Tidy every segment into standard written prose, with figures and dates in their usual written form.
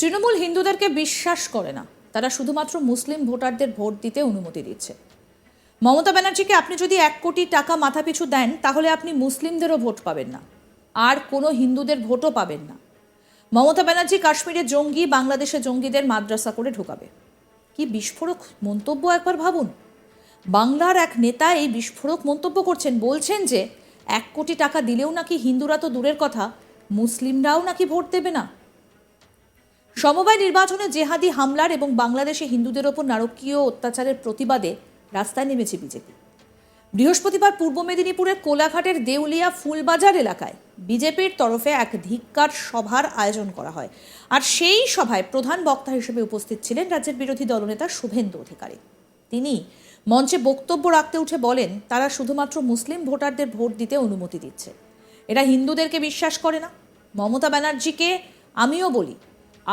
তৃণমূল হিন্দুদেরকে বিশ্বাস করে না, তারা শুধুমাত্র মুসলিম ভোটারদের ভোট দিতে অনুমতি দিচ্ছে। মমতা ব্যানার্জিকে আপনি যদি 1 কোটি টাকা মাথাপিছু দেন তাহলে আপনি মুসলিমদেরও ভোট পাবেন না, আর কোনো হিন্দুদের ভোটও পাবেন না। মমতা ব্যানার্জি কাশ্মীরে জঙ্গি, বাংলাদেশে জঙ্গিদের মাদ্রাসা করে ঢোকাবে। কি বিস্ফোরক মন্তব্য, একবার ভাবুন। বাংলার এক নেতা এই বিস্ফোরক মন্তব্য করছেন, বলছেন যে 1 কোটি টাকা দিলেও নাকি হিন্দুরা তো দূরের কথা, মুসলিমরাও নাকি ভোট দেবে না। সমবায় নির্বাচনে জেহাদি হামলার এবং বাংলাদেশে হিন্দুদের ওপর নারকীয় অত্যাচারের প্রতিবাদে রাস্তায় নেমেছে বিজেপি। বৃহস্পতিবার পূর্ব মেদিনীপুরের কোলাঘাটের দেউলিয়া ফুলবাজার এলাকায় বিজেপির তরফে এক ধিক্কার সভার আয়োজন করা হয়, আর সেই সভায় প্রধান বক্তা হিসেবে উপস্থিত ছিলেন রাজ্যের বিরোধী দলনেতা শুভেন্দু অধিকারী। তিনি মঞ্চে বক্তব্য রাখতে উঠে বলেন, তারা শুধুমাত্র মুসলিম ভোটারদের ভোট দিতে অনুমতি দিচ্ছে, এরা হিন্দুদেরকে বিশ্বাস করে না। মমতা ব্যানার্জিকে আমিও বলি,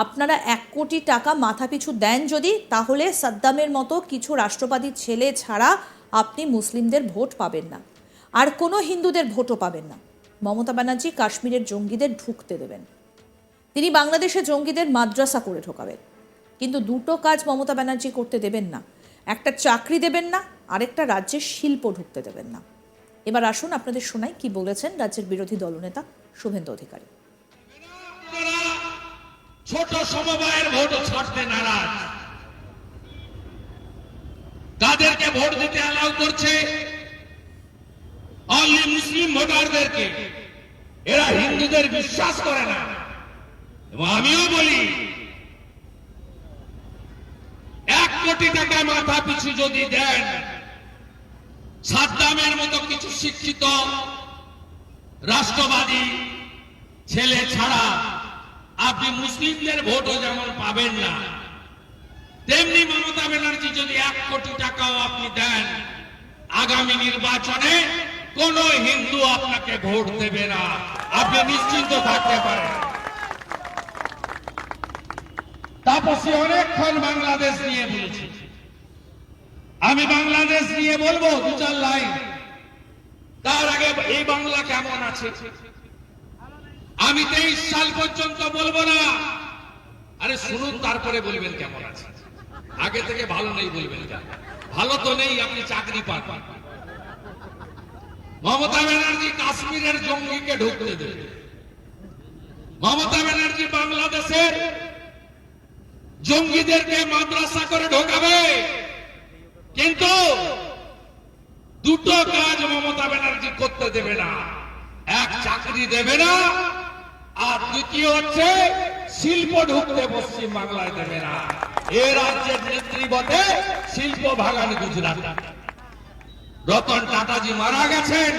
আপনারা 1 কোটি টাকা মাথাপিছু দেন যদি, তাহলে সাদ্দামের মতো কিছু রাষ্ট্রবাদী ছেলে ছাড়া আপনি মুসলিমদের ভোট পাবেন না, আর কোনো হিন্দুদের ভোটও পাবেন না। মমতা ব্যানার্জি কাশ্মীরের জঙ্গিদের ঢুকতে দেবেন, তিনি বাংলাদেশে জঙ্গিদের মাদ্রাসা করে ঢোকাবেন। কিন্তু দুটো কাজ মমতা ব্যানার্জি করতে দেবেন না, একটা চাকরি দেবেন না, আরেকটা রাজ্যের শিল্প ঢুকতে দেবেন না। এবার আসুন আপনাদের শোনাই কি বলেছেন রাজ্যের বিরোধী দলনেতা শুভেন্দু অধিকারী। ছোট সমবায়ের ভোট ছাড়তে নারাজ, তাদেরকে ভোট দিতে অ্যালাউ করছে অনলি মুসলিম ভোটারদেরকে। এরা হিন্দুদের বিশ্বাস করে না। এবং আমিও বলি, 1 কোটি টাকা মাথা পিছু যদি দেন, সাদ্দামের মতো কিছু শিক্ষিত রাষ্ট্রবাদী ছেলে ছাড়া আপনি মুসলিমদের ভোটও যেমন পাবেন না, তেমনি মমতা ব্যানার্জি যদি 1 কোটি টাকাও আপনি দেন, আগামী নির্বাচনে কোন হিন্দু আপনাকে ভোট দেবে না, আপনি নিশ্চিন্ত থাকতে পারেন। তাপসী অনেকক্ষণ বাংলাদেশ নিয়ে বলেছি, আমি বাংলাদেশ নিয়ে বলবো 2-4 লাইন। তার আগে এই বাংলা কেমন আছে আমি 23 সাল পর্যন্ত বলবো না। আরে শুনুন, তারপরে বলবেন কেমন আছে। আগে থেকে ভালো নেই বলবেন কেন? ভালো তো নেই, আপনি চাকরি পান। মমতা ব্যানার্জি কাশ্মীরের জঙ্গিকে ঢুকতে দেবে, মমতা ব্যানার্জি বাংলাদেশের জঙ্গিদেরকে মাদ্রাসা করে ঢোকাবে। কিন্তু দুটো কাজ মমতা ব্যানার্জি করতে দেবে না, এক চাকরি দেবে না, আর দ্বিতীয় হচ্ছে শিল্প ঢুকতে পশ্চিম বাংলায় দেবে না। এ রাজ্যের নেতৃত্বে শিল্প ভাগান গুজরাট। রতন টাটাজি মারা গেছেন,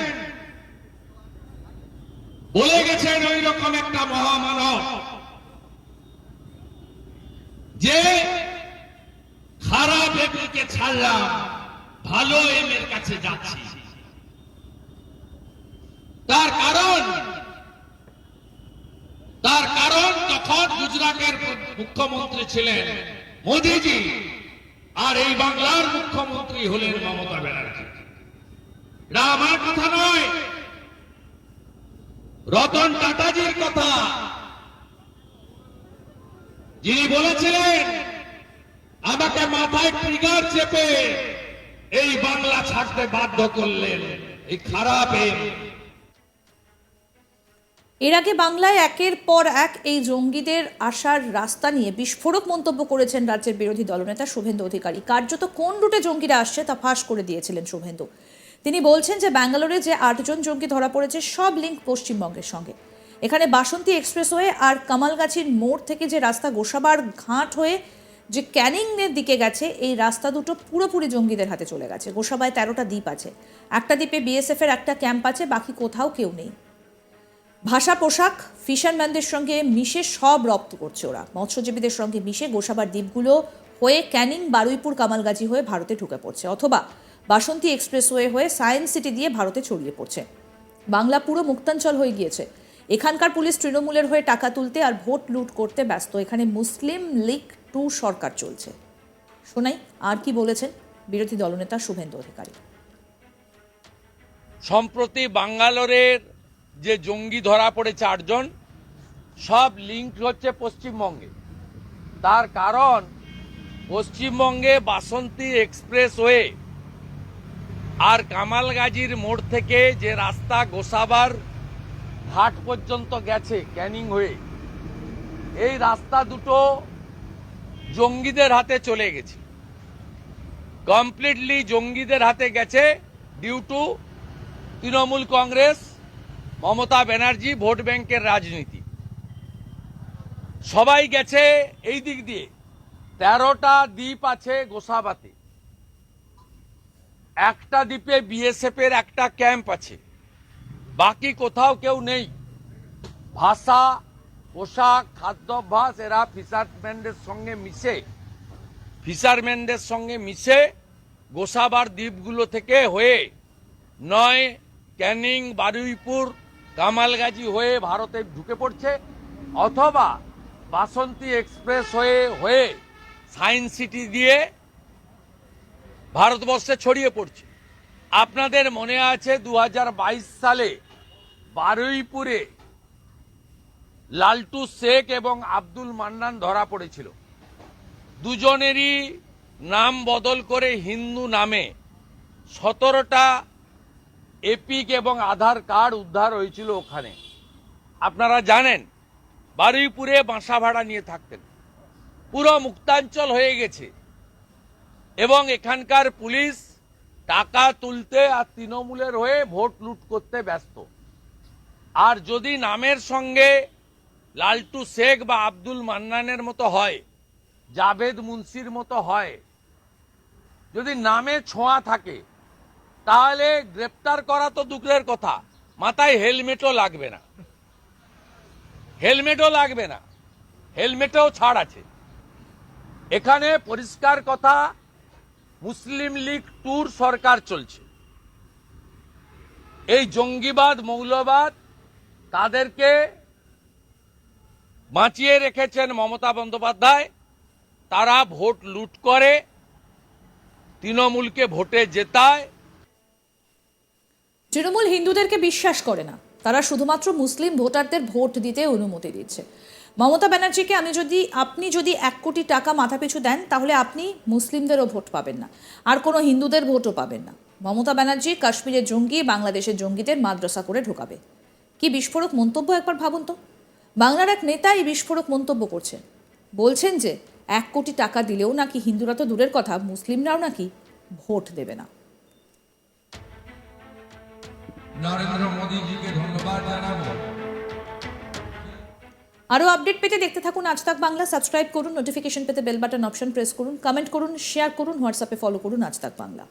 বলে গেছেন ওই রকম একটা মহামানব যে খারাপ এমকে ছাড়লাম, ভালো এমের কাছে যাচ্ছি। তার কারণ তখন গুজরাটের মুখ্যমন্ত্রী ছিলেন মোদিজি, আর এই বাংলার মুখ্যমন্ত্রী হলেন মমতা ব্যানার্জি। এটা আমার কথা নয়, রতন টাটাজির কথা, যিনি বলেছিলেন আমাকে মাথায় ট্রিগার চেপে এই বাংলা ছাড়তে বাধ্য করলেন এই খারাপ এম। এর আগে বাংলায় একের পর এক এই জঙ্গিদের আসার রাস্তা নিয়ে বিস্ফোরক মন্তব্য করেছেন রাজ্যের বিরোধী দলনেতা শুভেন্দু অধিকারী। কার্যত কোন রুটে জঙ্গিরা আসছে তা ফাঁস করে দিয়েছিলেন শুভেন্দু। তিনি বলছেন যে ব্যাঙ্গালোরে যে 8 জন জঙ্গি ধরা পড়েছে, সব লিঙ্ক পশ্চিমবঙ্গের সঙ্গে। এখানে বাসন্তী এক্সপ্রেসওয়ে আর কামালগাছির মোড় থেকে যে রাস্তা গোসাবার ঘাট হয়ে যে ক্যানিংয়ের দিকে গেছে, এই রাস্তা দুটো পুরোপুরি জঙ্গিদের হাতে চলে গেছে। গোসাবায় 13টা দ্বীপ আছে, একটা দ্বীপে বিএসএফ এর একটা ক্যাম্প আছে, বাকি কোথাও কেউ নেই। ভাষা পোশাক ফিশারম্যানদের সঙ্গে মিশে সব রপ্ত করছে ওরা, মৎস্যজীবীদের সঙ্গে মিশে গোসাবার দ্বীপগুলো হয়ে ক্যানিং, বারুইপুর, কামালগাছি হয়ে ভারতে ঢুকে পড়ছে, অথবা বাসন্তী এক্সপ্রেসওয়ে হয়ে সায়েন্স সিটি দিয়ে ভারতে ছড়িয়ে পড়ছে। বাংলা পুরো মুক্তাঞ্চল হয়ে গিয়েছে। এখানকার পুলিশ তৃণমূলের হয়ে টাকা তুলতে আর ভোট লুট করতে ব্যস্ত। এখানে মুসলিম লীগ 2 সরকার চলছে। শোনাই আর কি বলেছেন বিরোধী দলনেতা শুভেন্দু অধিকারী। সম্প্রতি বাঙ্গালোরের যে জঙ্গি ধরা পড়ে 4 জন, সব লিঙ্ক হচ্ছে পশ্চিমবঙ্গে। তার কারণ পশ্চিমবঙ্গে বাসন্তী এক্সপ্রেসওয়ে আর কামালগাজীর মোড় থেকে যে রাস্তা গোসাবার ঘাট পর্যন্ত গেছে ক্যানিং হয়ে, এই রাস্তা দুটো জঙ্গিদের হাতে চলে গেছে, কমপ্লিটলি জঙ্গিদের হাতে গেছে due to Trinamool Congress, Mamata Banerjee vote ব্যাংকের রাজনীতি। সবাই গেছে এই দিক দিয়ে। 13টা দ্বীপ আছে গোসাবাতে, একটা দ্বীপে বিএসএফ এর একটা ক্যাম্প আছে, বাকি কোথাও কেউ নেই। ভাষা, পোশাক, খাদ্যাভ্যাস এরা ফিশারম্যানদের সঙ্গে মিশে গোসাবার দ্বীপগুলো থেকে হয়ে নয় ক্যানিং, বারুইপুর, কামালগাজী হয়ে ভারতে ঢুকে পড়ছে, অথবা বাসন্তী এক্সপ্রেস হয়ে সায়েন্স সিটি দিয়ে ভারতবর্ষে ছড়িয়ে পড়ছে। আপনাদের মনে আছে 2022 সালে বারুইপুরে লালটু শেখ এবং আব্দুল মান্নান ধরা পড়েছিল। দুজনেরই নাম বদল করে হিন্দু নামে 17টা এপিক এবং আধার কার্ড উদ্ধার হয়েছিল ওখানে। আপনারা জানেন বারুইপুরে বাসা ভাড়া নিয়ে থাকতেন, পুরো মুক্তাঞ্চল হয়ে গেছে এবং এখানকার পুলিশ টাকা তুলতে আর তৃণমূলের হয়ে ভোট লুট করতে ব্যস্ত। আর যদি নামের সঙ্গে লালটু শেখ বা আব্দুল মান্নানের মতো হয়, জাভেদ মুন্সির মতো হয়, যদি নামে ছোঁয়া থাকে, তাহলে গ্রেপ্তার করা তো দূরের কথা, মাথায় হেলমেটও লাগবে না, হেলমেটেও ছাড় আছে। এখানে পরিষ্কার কথা, মুসলিম লীগ টুর সরকার চলছে। এই জঙ্গিবাদ, মৌলবাদ তাদেরকে বাঁচিয়ে রেখেছেন মমতা বন্দ্যোপাধ্যায়। তারা ভোট লুট করে, তৃণমূলকে ভোটে জেতায়। তৃণমূল হিন্দুদেরকে বিশ্বাস করে না, তারা শুধুমাত্র মুসলিম ভোটারদের ভোট দিতে অনুমতি দিচ্ছে। মমতা ব্যানার্জিকে আপনি যদি 1 কোটি টাকা মাথাপিছু দেন, তাহলে আপনি মুসলিমদেরও ভোট পাবেন না, আর কোনো হিন্দুদের ভোটও পাবেন না। মমতা ব্যানার্জি কাশ্মীরের জঙ্গি, বাংলাদেশের জঙ্গিদের মাদ্রাসা করে ঢোকাবে। কি বিস্ফোরক মন্তব্য, একবার ভাবুন তো। বাংলার এক নেতা এই বিস্ফোরক মন্তব্য করছেন, বলছেন যে 1 কোটি টাকা দিলেও নাকি হিন্দুরা তো দূরের কথা, মুসলিমরাও নাকি ভোট দেবে না। নরেন্দ্র মোদীজিকে ধন্যবাদ জানাবো। আরও আপডেট পেতে দেখতে থাকুন আজ তাক বাংলা। সাবস্ক্রাইব করুন, নোটিফিকেশন পেতে বেল বাটন অপশন প্রেস করুন, কমেন্ট করুন, শেয়ার করুন, হোয়াটসঅ্যাপে ফলো করুন আজ তাক বাংলা।